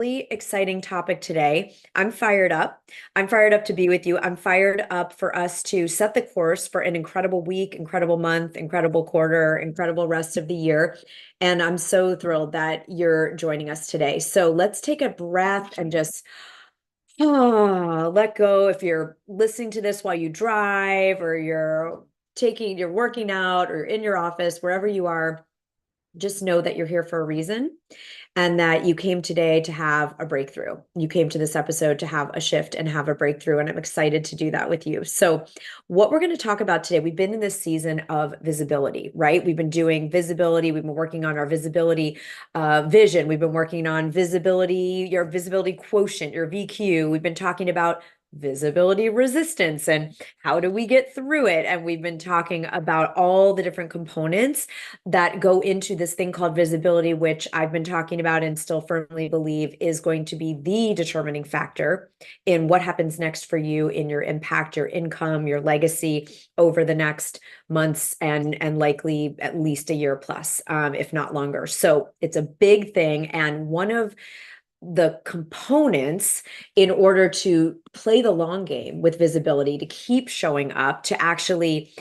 Really exciting topic today. I'm fired up. I'm fired up to be with you. I'm fired up for us to set the course for an incredible week, incredible month, incredible quarter, incredible rest of the year. And I'm so thrilled that you're joining us today. So let's take a breath and just let go. If you're listening to this while you drive or you're working out or in your office, wherever you are, just know that you're here for a reason and that you came today to have a breakthrough. You came to this episode to have a shift and have a breakthrough. And I'm excited to do that with you. So, what we're going to talk about today, we've been in this season of visibility, right? We've been doing visibility. We've been working on our visibility vision. We've been working on visibility, your visibility quotient, your VQ. We've been talking about visibility resistance and how do we get through it. And we've been talking about all the different components that go into this thing called visibility, which I've been talking about and still firmly believe is going to be the determining factor in what happens next for you in your impact, your income, your legacy over the next months and likely at least a year plus, if not longer. So it's a big thing. And one of the components in order to play the long game with visibility, to keep showing up, to actually,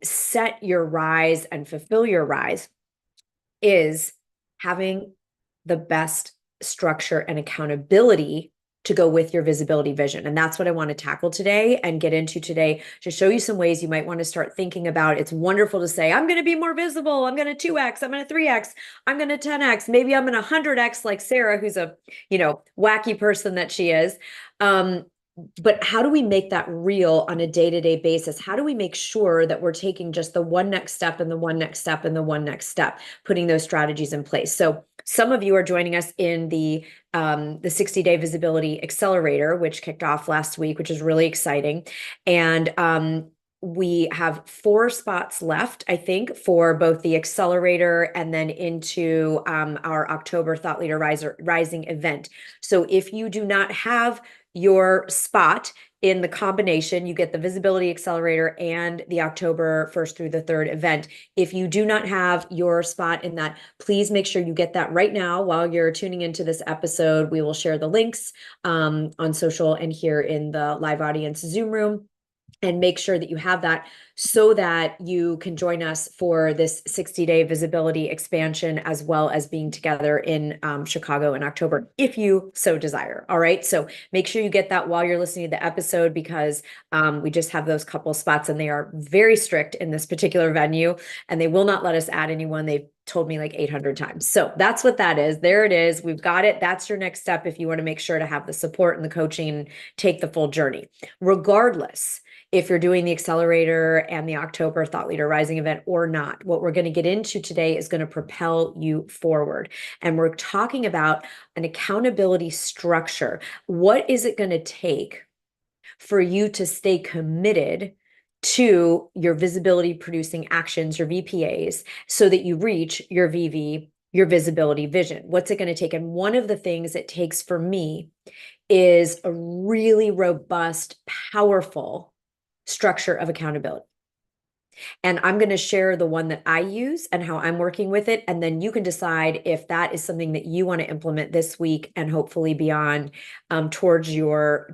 set your rise and fulfill your rise is having the best structure and accountability to go with your visibility vision. And that's what I want to tackle today and get into today to show you some ways you might want to start thinking about. It's wonderful to say, I'm going to be more visible. I'm going to 2X, I'm going to 3X, I'm going to 10X, maybe I'm going to 100X like Sara, who's a, wacky person that she is. But how do we make that real on a day-to-day basis? How do we make sure that we're taking just the one next step and the one next step and the one next step, putting those strategies in place? So some of you are joining us in the 60-day visibility accelerator, which kicked off last week, which is really exciting. And we have 4 spots left, I think, for both the accelerator and then into our October Thought Leader Rising event. So if you do not have your spot in the combination, you get the visibility accelerator and the October 1st through the 3rd event. If you do not have your spot in that, please make sure you get that right now while you're tuning into this episode. We will share the links on social and here in the live audience Zoom room. And make sure that you have that so that you can join us for this 60-day visibility expansion, as well as being together in Chicago in October, if you so desire. All right. So make sure you get that while you're listening to the episode, because we just have those couple spots and they are very strict in this particular venue and they will not let us add anyone. They've told me like 800 times. So that's what that is. There it is. We've got it. That's your next step if you want to make sure to have the support and the coaching, take the full journey. Regardless, if you're doing the accelerator and the October Thought Leader Rising event or not, what we're going to get into today is going to propel you forward. And we're talking about an accountability structure. What is it going to take for you to stay committed to your visibility producing actions, your VPAs, so that you reach your VV, your visibility vision? What's it going to take? And one of the things it takes for me is a really robust, powerful structure of accountability. And I'm going to share the one that I use and how I'm working with it. And then you can decide if that is something that you want to implement this week and hopefully beyond towards your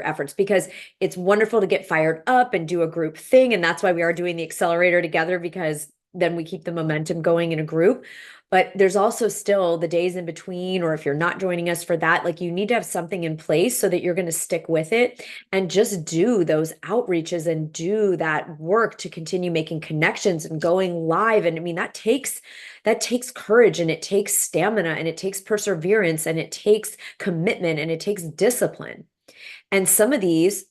efforts, because it's wonderful to get fired up and do a group thing. And that's why we are doing the accelerator together, because then we keep the momentum going in a group. But there's also still the days in between, or if you're not joining us for that, like you need to have something in place so that you're going to stick with it and just do those outreaches and do that work to continue making connections and going live. And I mean, that takes courage, and it takes stamina, and it takes perseverance, and it takes commitment, and it takes discipline. And some of these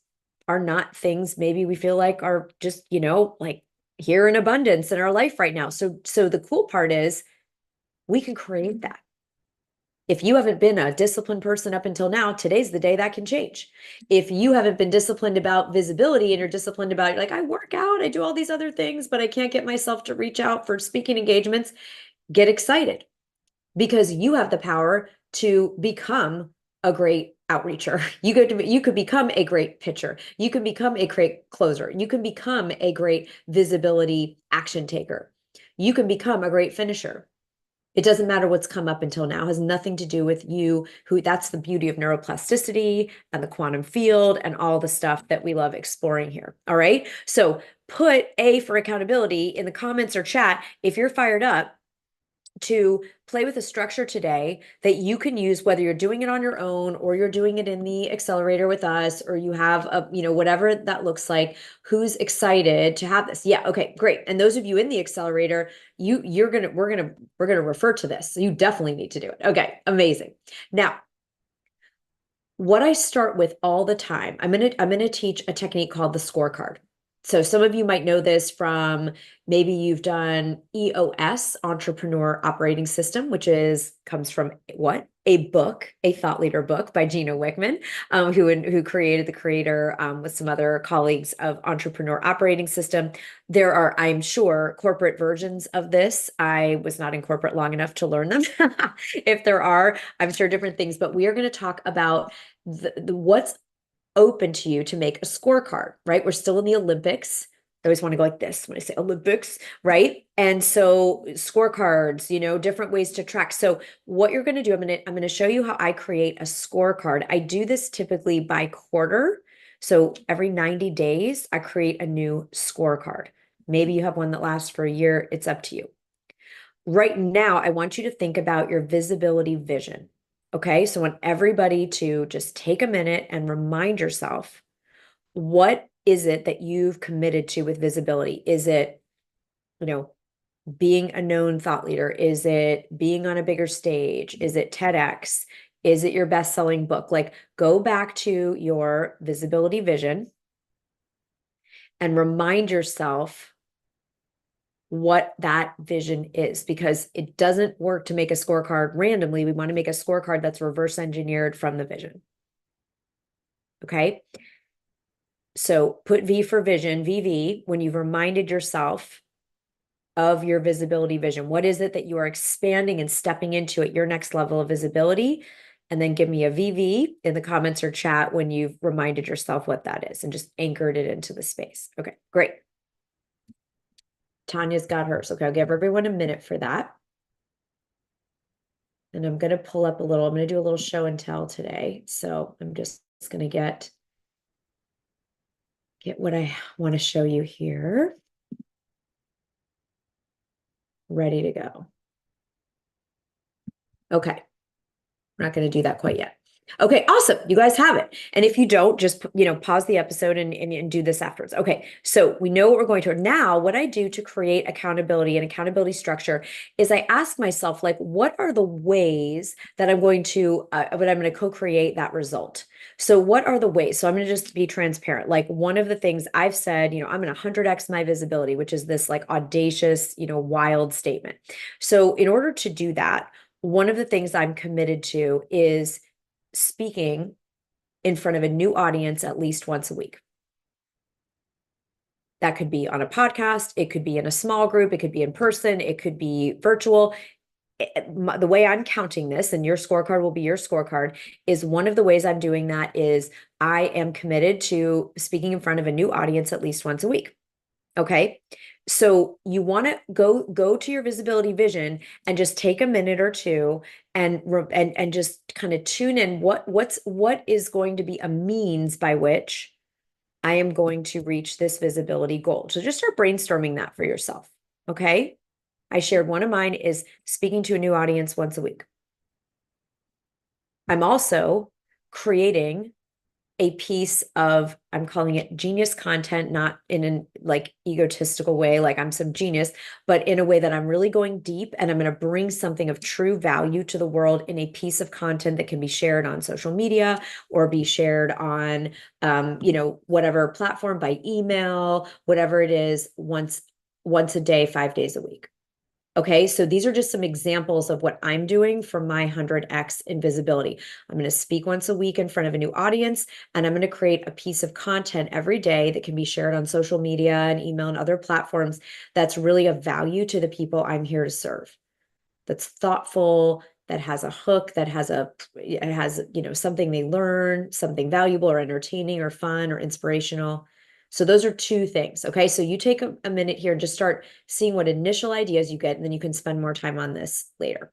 are not things maybe we feel like are just, like here in abundance in our life right now. So the cool part is we can create that. If you haven't been a disciplined person up until now, today's the day that can change. If you haven't been disciplined about visibility and you're disciplined about, like, I work out, I do all these other things, but I can't get myself to reach out for speaking engagements, get excited, because you have the power to become a great outreacher. You could become a great pitcher. You can become a great closer. You can become a great visibility action taker. You can become a great finisher. It doesn't matter what's come up until now, it has nothing to do with you, who that's the beauty of neuroplasticity and the quantum field and all the stuff that we love exploring here. All right. So put A for accountability in the comments or chat if you're fired up to play with a structure today that you can use, whether you're doing it on your own or you're doing it in the accelerator with us, or you have a, whatever that looks like. Who's excited to have this? Yeah. Okay, great. And those of you in the accelerator, we're gonna refer to this. So you definitely need to do it. Okay, amazing. Now, what I start with all the time, I'm gonna teach a technique called the scorecard. So some of you might know this from, maybe you've done EOS, Entrepreneur Operating System, which comes from what? A book, a thought leader book by Gino Wickman, who created the creator with some other colleagues of Entrepreneur Operating System. There are, I'm sure, corporate versions of this. I was not in corporate long enough to learn them. If there are, I'm sure different things, but we are going to talk about what's open to you to make a scorecard, right? We're still in the Olympics. I always want to go like this when I say Olympics, right? And so scorecards, different ways to track. So what you're going to do, I'm going to show you how I create a scorecard. I do this typically by quarter. So every 90 days, I create a new scorecard. Maybe you have one that lasts for a year. It's up to you. Right now, I want you to think about your visibility vision. Okay, so I want everybody to just take a minute and remind yourself, what is it that you've committed to with visibility? Is it, being a known thought leader? Is it being on a bigger stage? Is it TEDx? Is it your best-selling book? Like, go back to your visibility vision and remind yourself what that vision is, because it doesn't work to make a scorecard randomly. We want to make a scorecard that's reverse engineered from the vision. Okay. So put V for vision, VV, when you've reminded yourself of your visibility vision. What is it that you are expanding and stepping into at your next level of visibility? And then give me a VV in the comments or chat when you've reminded yourself what that is and just anchored it into the space. Okay, great. Tanya's got hers. Okay, I'll give everyone a minute for that. And I'm going to pull up I'm going to do a little show and tell today. So I'm just going to get what I want to show you here. Ready to go. Okay. We're not going to do that quite yet. Okay, awesome. You guys have it. And if you don't, just, pause the episode and do this afterwards. Okay, so we know what we're going to. Now, what I do to create accountability and accountability structure is I ask myself, like, what are the ways that I'm going to co-create that result? So what are the ways? So I'm going to just be transparent. Like, one of the things I've said, I'm going to 100x my visibility, which is this like audacious, wild statement. So in order to do that, one of the things I'm committed to is speaking in front of a new audience at least once a week. That could be on a podcast, it could be in a small group, it could be in person, it could be virtual. The way I'm counting this, and your scorecard will be your scorecard, is one of the ways I'm doing that is I am committed to speaking in front of a new audience at least once a week. Okay. So you want to go to your visibility vision and just take a minute or two and just kind of tune in what is going to be a means by which I am going to reach this visibility goal. So just start brainstorming that for yourself. Okay. I shared one of mine is speaking to a new audience once a week. I'm also creating a piece of, I'm calling it genius content, not in an like egotistical way, like I'm some genius, but in a way that I'm really going deep and I'm going to bring something of true value to the world in a piece of content that can be shared on social media or be shared on, whatever platform, by email, whatever it is, once a day, 5 days a week. Okay, so these are just some examples of what I'm doing for my 100x invisibility. I'm going to speak once a week in front of a new audience, and I'm going to create a piece of content every day that can be shared on social media and email and other platforms that's really of value to the people I'm here to serve. That's thoughtful, that has a hook, that has something they learn, something valuable or entertaining or fun or inspirational. So those are two things. Okay. So you take a minute here and just start seeing what initial ideas you get, and then you can spend more time on this later.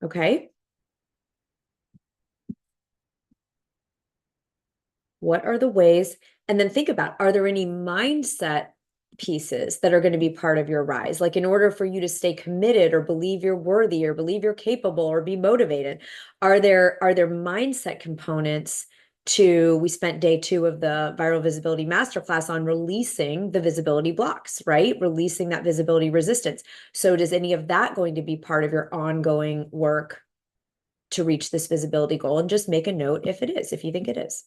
Okay. What are the ways? And then think about, are there any mindset pieces that are going to be part of your rise? Like in order for you to stay committed or believe you're worthy or believe you're capable or be motivated, are there mindset components to, we spent day 2 of the Viral Visibility Masterclass on releasing the visibility blocks, right? Releasing that visibility resistance. So does any of that going to be part of your ongoing work to reach this visibility goal? And just make a note if it is, if you think it is.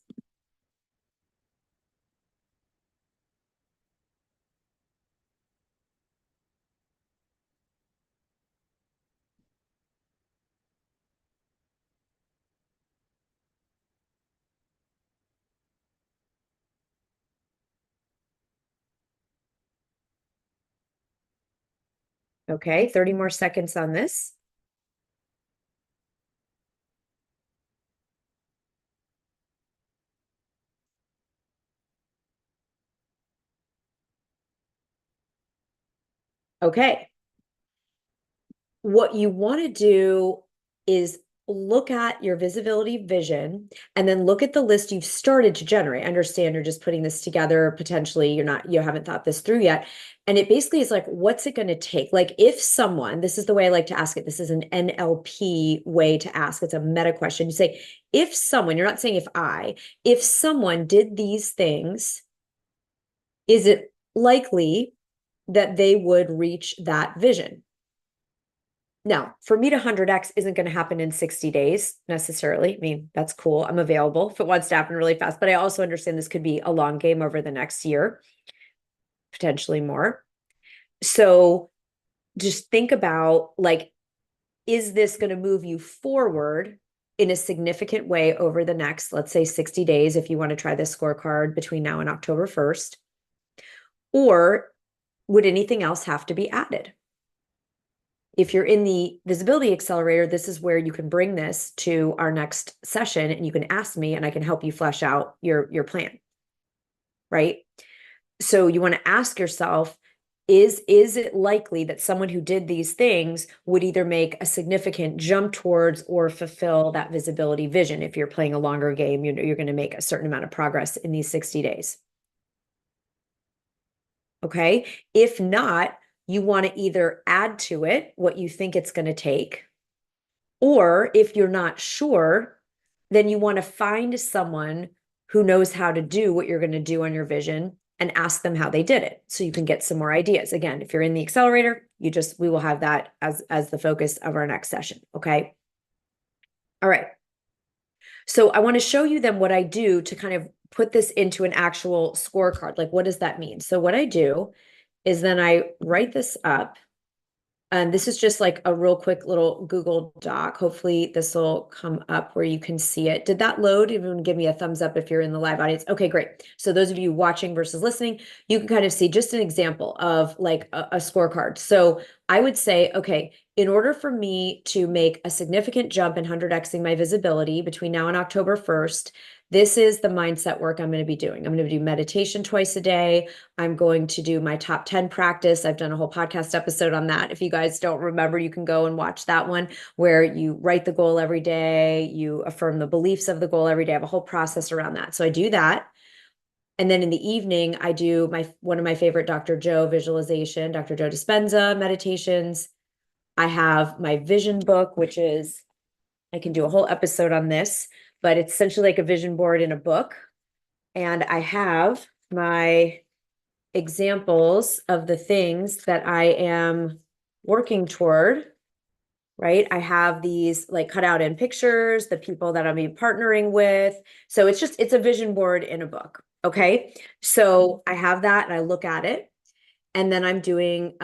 Okay, 30 more seconds on this. Okay. What you want to do is look at your visibility vision and then look at the list you've started to generate. I understand you're just putting this together. Potentially, you haven't thought this through yet. And it basically is like, what's it going to take? Like, if someone, this is the way I like to ask it. This is an NLP way to ask. It's a meta question. You say, if someone, you're not saying if someone did these things, is it likely that they would reach that vision? Now, for me to 100x isn't going to happen in 60 days necessarily. I mean, that's cool. I'm available if it wants to happen really fast, but I also understand this could be a long game over the next year, potentially more. So just think about, like, is this going to move you forward in a significant way over the next, let's say, 60 days, if you want to try this scorecard between now and October 1st? Or would anything else have to be added? If you're in the visibility accelerator, this is where you can bring this to our next session and you can ask me and I can help you flesh out your plan, right? So you want to ask yourself, is it likely that someone who did these things would either make a significant jump towards or fulfill that visibility vision? If you're playing a longer game, you're going to make a certain amount of progress in these 60 days. Okay. If not, you want to either add to it what you think it's going to take, or if you're not sure, then you want to find someone who knows how to do what you're going to do on your vision and ask them how they did it so you can get some more ideas. Again, if you're in the accelerator, we will have that as the focus of our next session. Okay. All right. So I want to show you then what I do to kind of put this into an actual scorecard. Like, what does that mean? So what I do is then I write this up. And this is just like a real quick little Google Doc. Hopefully this will come up where you can see it. Did that load? Even give me a thumbs up if you're in the live audience. Okay, great. So those of you watching versus listening, you can kind of see just an example of like a scorecard. So I would say, okay, in order for me to make a significant jump in 100xing my visibility between now and October 1st, this is the mindset work I'm going to be doing. I'm going to do meditation twice a day. I'm going to do my top 10 practice. I've done a whole podcast episode on that. If you guys don't remember, you can go and watch that one where you write the goal every day, you affirm the beliefs of the goal every day. I have a whole process around that. So I do that. And then in the evening, I do one of my favorite Dr. Joe visualization, Dr. Joe Dispenza meditations. I have my vision book, which is, I can do a whole episode on this, but it's essentially like a vision board in a book. And I have my examples of the things that I am working toward, right? I have these like cut out in pictures, the people that I'll be partnering with. So it's a vision board in a book. Okay. So I have that and I look at it. And then I'm doing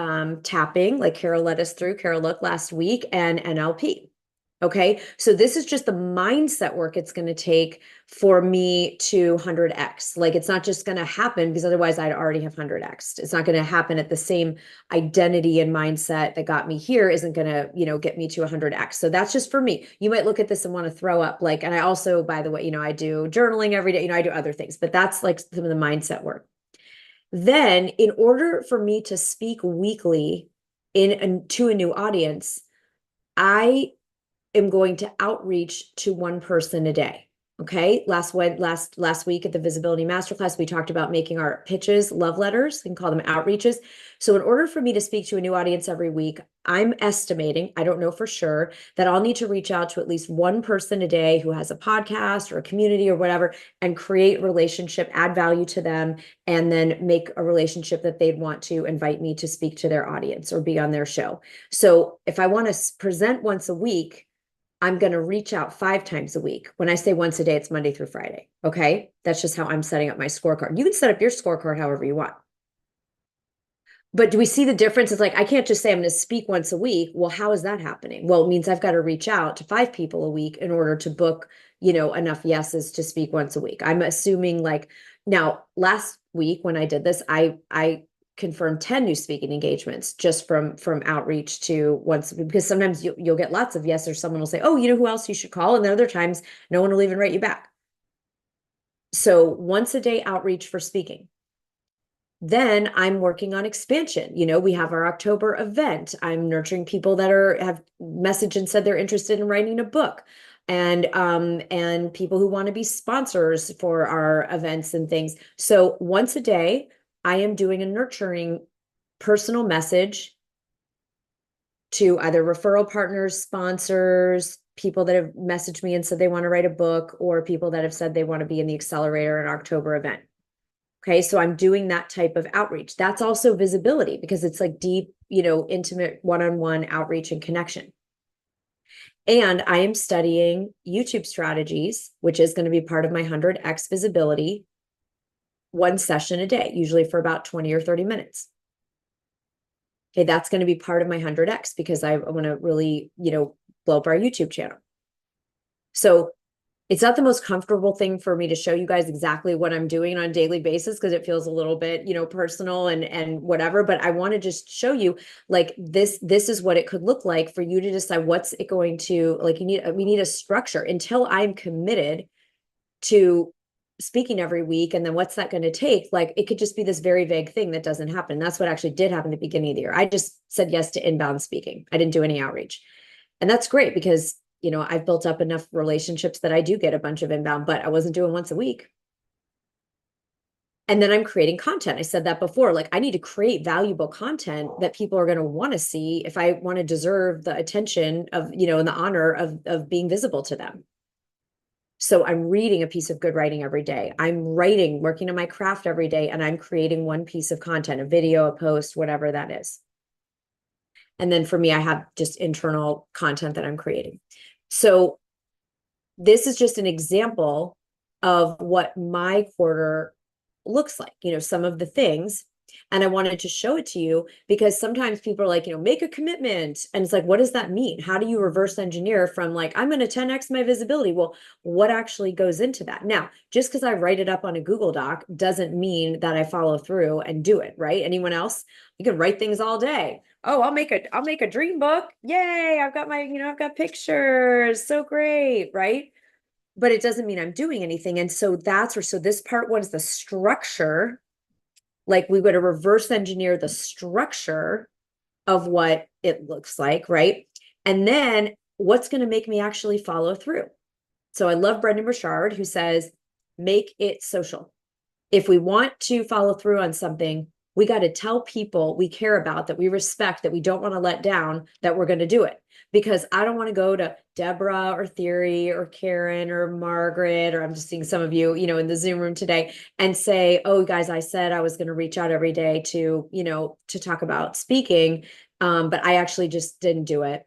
tapping, like Carol led us through, Carol Look last week, and NLP. Okay. So this is just the mindset work it's going to take for me to 100x. Like it's not just going to happen because otherwise I'd already have 100x. It's not going to happen at the same identity and mindset that got me here isn't going to, get me to 100x. So that's just for me. You might look at this and want to throw up like, and I also, by the way, I do journaling every day, I do other things, but that's like some of the mindset work. Then in order for me to speak weekly to a new audience, I am going to outreach to one person a day. Okay. Last week at the Visibility Masterclass, we talked about making our pitches love letters. We can call them outreaches. So in order for me to speak to a new audience every week, I'm estimating, I don't know for sure, that I'll need to reach out to at least one person a day who has a podcast or a community or whatever, and create relationship, add value to them, and then make a relationship that they'd want to invite me to speak to their audience or be on their show. So if I want to present once a week, I'm going to reach out 5 times a week. When I say once a day, it's Monday through Friday. Okay. That's just how I'm setting up my scorecard. You can set up your scorecard however you want. But do we see the difference? It's like, I can't just say I'm going to speak once a week. Well, how is that happening? Well, it means I've got to reach out to 5 people a week in order to book, enough yeses to speak once a week. I'm assuming like now last week when I did this, I confirmed 10 new speaking engagements just from outreach to once, because sometimes you'll get lots of yes, or someone will say, oh, who else you should call? And then other times no one will even write you back. So once a day outreach for speaking. Then I'm working on expansion. We have our October event. I'm nurturing people that have messaged and said they're interested in writing a book, and people who want to be sponsors for our events and things. So once a day, I am doing a nurturing personal message to either referral partners, sponsors, people that have messaged me and said they want to write a book, or people that have said they want to be in the accelerator and October event. Okay. So I'm doing that type of outreach. That's also visibility because it's like deep, intimate one-on-one outreach and connection. And I am studying YouTube strategies, which is going to be part of my 100x visibility, one session a day, usually for about 20 or 30 minutes. Okay. That's going to be part of my 100x because I want to really, blow up our YouTube channel. So it's not the most comfortable thing for me to show you guys exactly what I'm doing on a daily basis because it feels a little bit, personal and whatever. But I want to just show you like this is what it could look like for you to decide what's it going to like. We need a structure until I'm committed to speaking every week. And then what's that going to take? Like it could just be this very vague thing that doesn't happen. That's what actually did happen at the beginning of the year. I just said yes to inbound speaking. I didn't do any outreach. And that's great because I've built up enough relationships that I do get a bunch of inbound, but I wasn't doing once a week. And then I'm creating content. I said that before, like I need to create valuable content that people are going to want to see if I want to deserve the attention of, and the honor of being visible to them. So I'm reading a piece of good writing every day. I'm writing, working on my craft every day, and I'm creating one piece of content, a video, a post, whatever that is. And then for me, I have just internal content that I'm creating. So this is just an example of what my quarter looks like, some of the things. And I wanted to show it to you because sometimes people are like, make a commitment. And it's like, what does that mean? How do you reverse engineer from like, I'm going to 10x my visibility? Well, what actually goes into that? Now, just because I write it up on a Google Doc doesn't mean that I follow through and do it, right? Anyone else? You can write things all day. Oh, I'll make a dream book. Yay. I've got I've got pictures. So great, right? But it doesn't mean I'm doing anything. And so so this part one is the structure. Like we would reverse engineer the structure of what it looks like, right? And then what's going to make me actually follow through. So I love Brendan Burchard, who says, make it social. If we want to follow through on something, we got to tell people we care about, that we respect, that we don't want to let down, that we're going to do it. Because I don't want to go to Deborah or Theory or Karen or Margaret, or I'm just seeing some of you, in the Zoom room today, and say, oh, guys, I said I was going to reach out every day to, to talk about speaking. But I actually just didn't do it.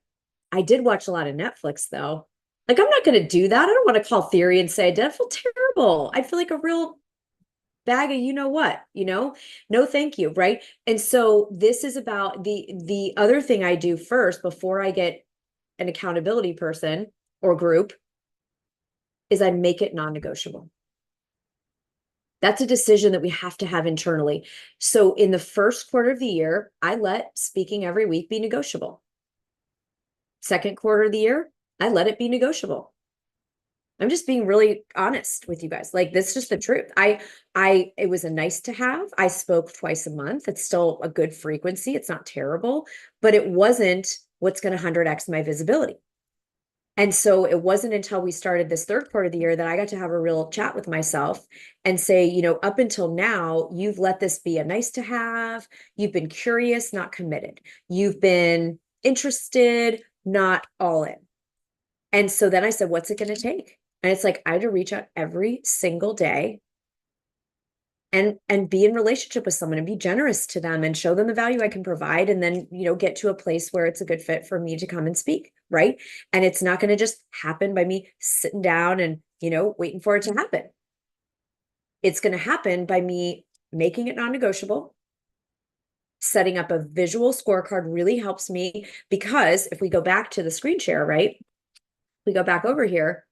I did watch a lot of Netflix though. Like, I'm not going to do that. I don't want to call Theory and say, I feel terrible. I feel like a real bag of what, no, thank you. Right. And so this is about the other thing I do first before I get an accountability person or group is I make it non-negotiable. That's a decision that we have to have internally. So in the first quarter of the year, I let speaking every week be negotiable. Second quarter of the year, I let it be negotiable. I'm just being really honest with you guys. Like, this is just the truth. It was a nice to have. I spoke twice a month. It's still a good frequency. It's not terrible, but it wasn't what's going to 100x my visibility. And so it wasn't until we started this third quarter of the year that I got to have a real chat with myself and say, up until now, you've let this be a nice to have. You've been curious, not committed. You've been interested, not all in. And so then I said, what's it going to take? And it's like, I had to reach out every single day and be in relationship with someone and be generous to them and show them the value I can provide. And then, get to a place where it's a good fit for me to come and speak. Right. And it's not going to just happen by me sitting down and, waiting for it to happen. It's going to happen by me making it non-negotiable. Setting up a visual scorecard really helps me, because if we go back to the screen share, right? We go back over here.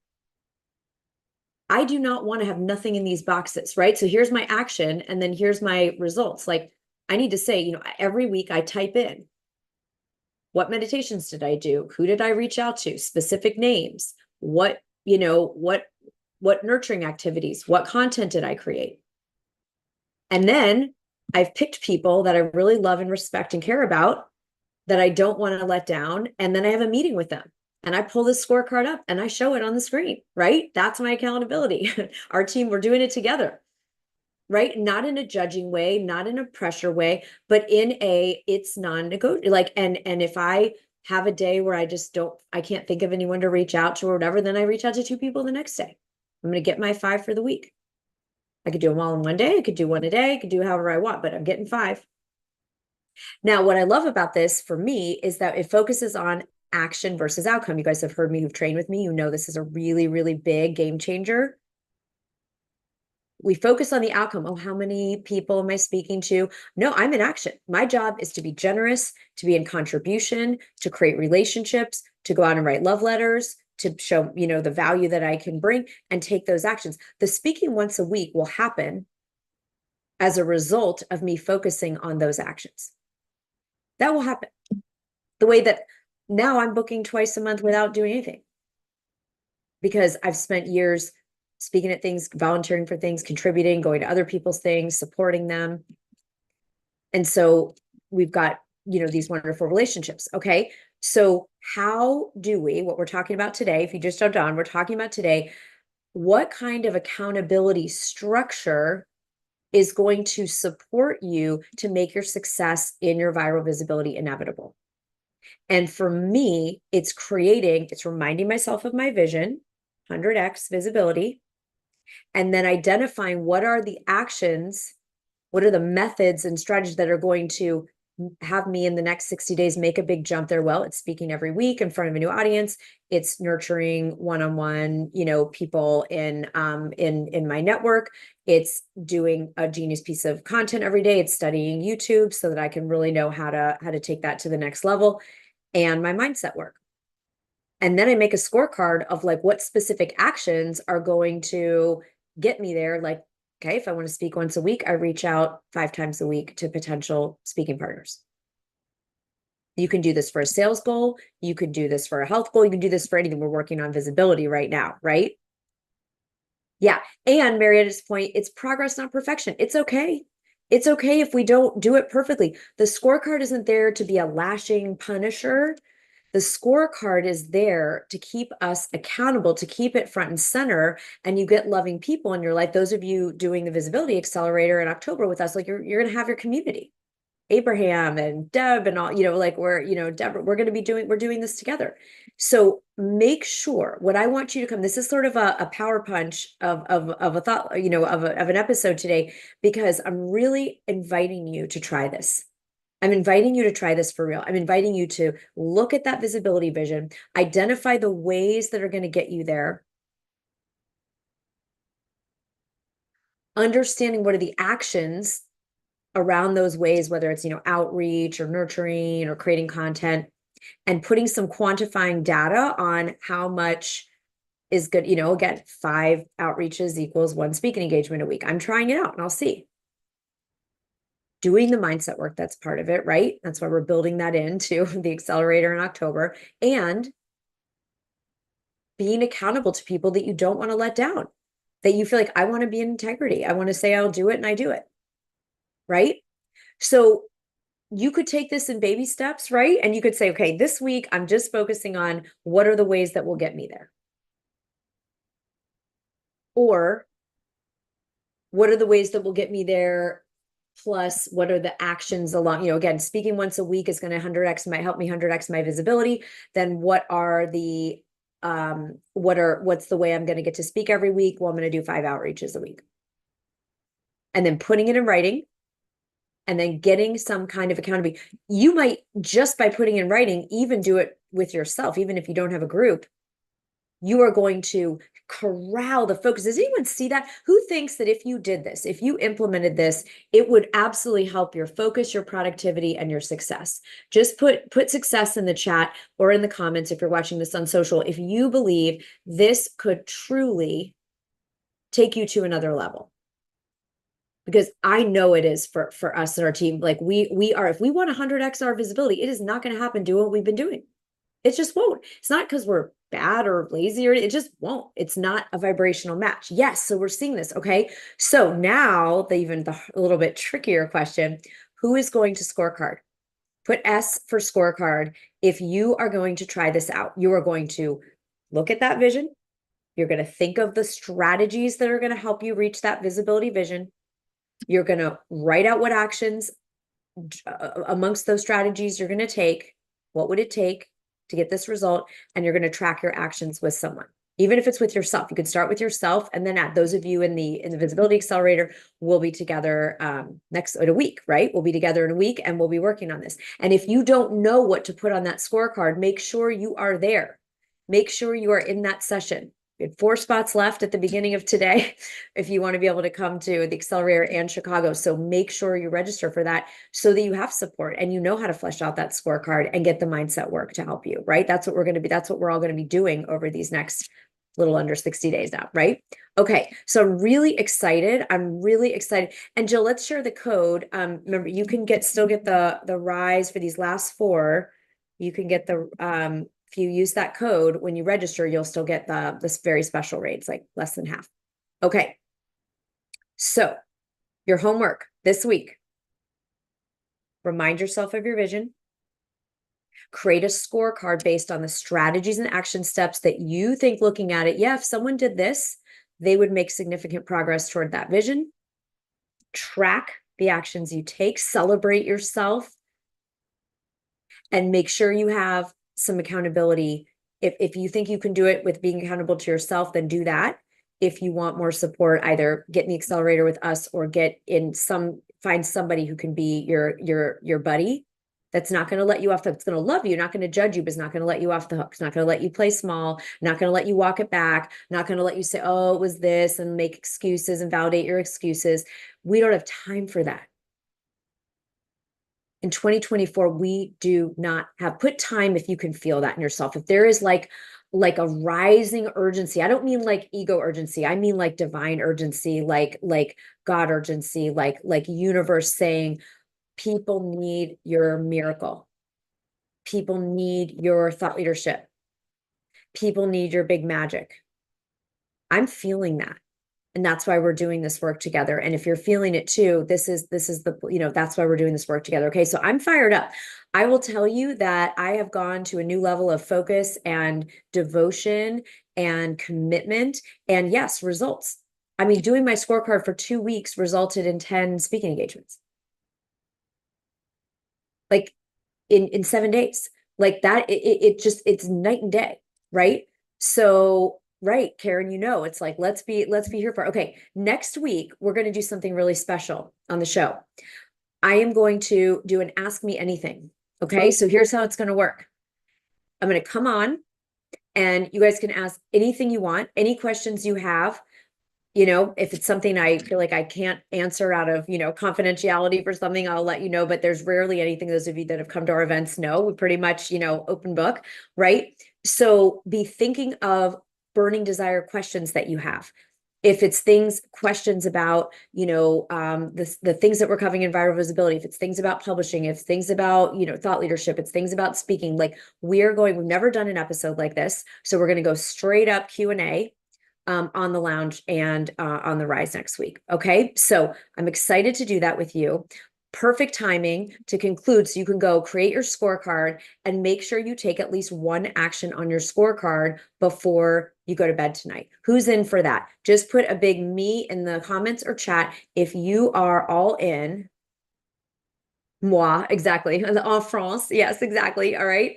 I do not want to have nothing in these boxes, right? So here's my action, and then here's my results. Like, I need to say, every week I type in, what meditations did I do? Who did I reach out to? Specific names. What nurturing activities? What content did I create? And then I've picked people that I really love and respect and care about that I don't want to let down. And then I have a meeting with them. And I pull this scorecard up and I show it on the screen, right? That's my accountability. Our team, we're doing it together, right? Not in a judging way, not in a pressure way, but it's non-negotiable. Like, and if I have a day where I can't think of anyone to reach out to or whatever, then I reach out to 2 people the next day. I'm going to get my 5 for the week. I could do them all in one day. I could do one a day. I could do however I want, but I'm getting 5. Now, what I love about this for me is that it focuses on action versus outcome. You guys have heard me, who've trained with me, this is a really, really big game changer. We focus on the outcome. Oh, how many people am I speaking to? No, I'm in action. My job is to be generous, to be in contribution, to create relationships, to go out and write love letters, to show, the value that I can bring and take those actions. The speaking once a week will happen as a result of me focusing on those actions. That will happen. The way that now I'm booking twice a month without doing anything, because I've spent years speaking at things, volunteering for things, contributing, going to other people's things, supporting them. And so we've got, these wonderful relationships. Okay. So how do what we're talking about today, if you just jumped on, we're talking about today, what kind of accountability structure is going to support you to make your success in your viral visibility inevitable? And for me, it's reminding myself of my vision, 100x visibility, and then identifying what are the actions, what are the methods and strategies that are going to have me in the next 60 days make a big jump there. Well, it's speaking every week in front of a new audience. It's nurturing one-on-one, people in my network. It's doing a genius piece of content every day. It's studying YouTube so that I can really know how to take that to the next level, and my mindset work. And then I make a scorecard of like what specific actions are going to get me there. Like, okay, if I want to speak once a week, I reach out 5 times a week to potential speaking partners. You can do this for a sales goal. You could do this for a health goal. You can do this for anything. We're working on visibility right now, right? Yeah. And Marietta's point, it's progress, not perfection. It's okay. It's okay if we don't do it perfectly. The scorecard isn't there to be a lashing punisher. The scorecard is there to keep us accountable, to keep it front and center, and you get loving people in your life. Those of you doing the Visibility Accelerator in October with us, like you're going to have your community. Abraham and Deb and all, like Deborah, we're doing this together. So make sure, what I want you to come, this is sort of a power punch of a thought, of an episode today, because I'm really inviting you to try this. I'm inviting you to try this for real. I'm inviting you to look at that visibility vision, identify the ways that are going to get you there, understanding what are the actions around those ways, whether it's, outreach or nurturing or creating content, and putting some quantifying data on how much is good. You know, again, 5 outreaches equals 1 speaking engagement a week. I'm trying it out and I'll see. Doing the mindset work, that's part of it, right? That's why we're building that into the accelerator in October, and being accountable to people that you don't want to let down, that you feel like, I want to be in integrity. I want to say I'll do it and I do it, right? So you could take this in baby steps, right? And you could say, okay, this week I'm just focusing on what are the ways that will get me there. Or what are the ways that will get me there? Plus, what are the actions along, you know, again, speaking once a week is going to 100x, might help me 100x my visibility. Then what are the, what's the way I'm going to get to speak every week? Well, I'm going to do 5 outreaches a week. And then putting it in writing, and then getting some kind of accountability. You might, just by putting in writing, even do it with yourself, even if you don't have a group, you are going to corral the focus. Does anyone see that? Who thinks that if you did this, if you implemented this, it would absolutely help your focus, your productivity, and your success? Just put success in the chat or in the comments if you're watching this on social, if you believe this could truly take you to another level. Because I know it is for us and our team. Like we are, if we want 100x our visibility, it is not going to happen doing what we've been doing. It just won't. It's not because we're bad or lazy, or it just won't. It's not a vibrational match. Yes. So we're seeing this. Okay. So now the a little bit trickier question, who is going to scorecard? Put S for scorecard. If you are going to try this out, you are going to look at that vision. You're going to think of the strategies that are going to help you reach that visibility vision. You're going to write out what actions amongst those strategies you're going to take. What would it take to get this result? And you're going to track your actions with someone, even if it's with yourself. You could start with yourself, and then add those of you in the visibility accelerator. We'll be together next in a week, right? We'll be together in a week and we'll be working on this. And if you don't know what to put on that scorecard, make sure you are there. Make sure you are in that session. We had 4 spots left at the beginning of today if you want to be able to come to the accelerator and Chicago. So make sure you register for that so that you have support and you know how to flesh out that scorecard and get the mindset work to help you, right? That's what we're all going to be doing over these next little under 60 days now, right? Okay, so I'm really excited. And Jill, let's share the code. Remember, you can still get the rise for these last 4. You can get the if you use that code when you register, you'll still get this very special rate. It's like less than half. Okay. So your homework this week, remind yourself of your vision, create a scorecard based on the strategies and action steps that you think, looking at it, yeah, if someone did this, they would make significant progress toward that vision. Track the actions you take, celebrate yourself, and make sure you have some accountability. If you think you can do it with being accountable to yourself, then do that. If you want more support, either get in the accelerator with us or find somebody who can be your buddy. That's not going to let you off. That's going to love you, not going to judge you, but it's not going to let you off the hook. It's not going to let you play small, not going to let you walk it back, not going to let you say, oh, it was this, and make excuses and validate your excuses. We don't have time for that. In 2024, we do not have, put time if you can feel that in yourself. If there is like a rising urgency, I don't mean like ego urgency. I mean like divine urgency, like God urgency, like universe saying, people need your miracle. People need your thought leadership. People need your big magic. I'm feeling that. And that's why we're doing this work together. And if you're feeling it too, this is that's why we're doing this work together. Okay. So I'm fired up. I will tell you that I have gone to a new level of focus and devotion and commitment, and yes, results. I mean, doing my scorecard for 2 weeks resulted in 10 speaking engagements. Like in 7 days, like that, it's night and day. Right. So right, Karen, it's like, let's be here for, okay, next week, we're going to do something really special on the show. I am going to do an Ask Me Anything. Okay. So here's how it's going to work. I'm going to come on and you guys can ask anything you want, any questions you have. If it's something I feel like I can't answer out of, confidentiality for something, I'll let you know, but there's rarely anything those of you that have come to our events know. We pretty much, open book, right? So be thinking of burning desire questions that you have. If it's questions about, the things that we're covering in viral visibility, if it's things about publishing, if it's things about, thought leadership, it's things about speaking, like we've never done an episode like this. So we're going to go straight up Q&A on the lounge and on the rise next week. Okay. So I'm excited to do that with you. Perfect timing to conclude. So you can go create your scorecard and make sure you take at least one action on your scorecard before you go to bed tonight. Who's in for that? Just put a big me in the comments or chat if you are all in. Moi, exactly. En France. Yes, exactly. All right.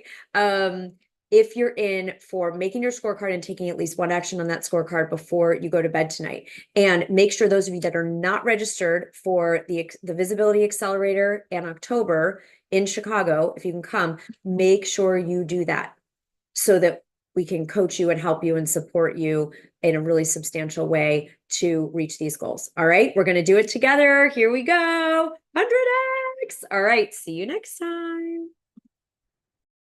If you're in for making your scorecard and taking at least one action on that scorecard before you go to bed tonight. And make sure those of you that are not registered for the Visibility Accelerator in October in Chicago, if you can come, make sure you do that so that we can coach you and help you and support you in a really substantial way to reach these goals. All right, we're going to do it together. Here we go. 100x. All right, see you next time.